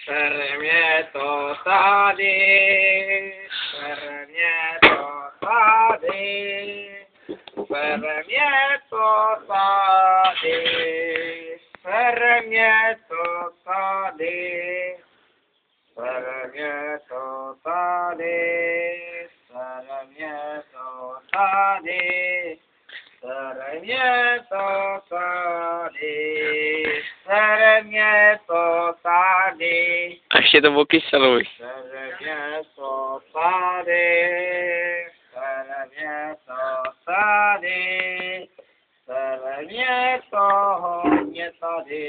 Sarmieto sade, sarmieto sade, sarmieto sade, sarmieto sade, sarmieto sade, sarmieto sade, sarmieto sade, sarmieto sade. Ще до боки силуй. Sarmieto sade, sarmieto sade, sarmieto sade,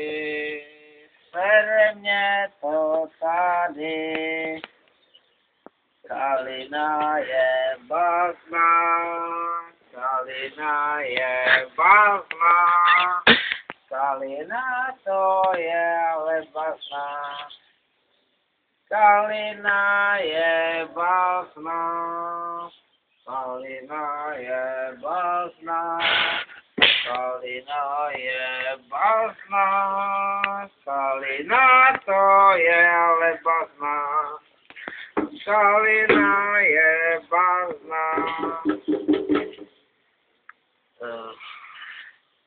sarmieto sade. Kalinaye basma, kalinaye basma, kalinatoye basma. Kalinaye basma, kalinaye basma, kalinaye basma, kalinatoye basma, kalinaye basma.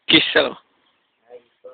Kisalo. Ahí está.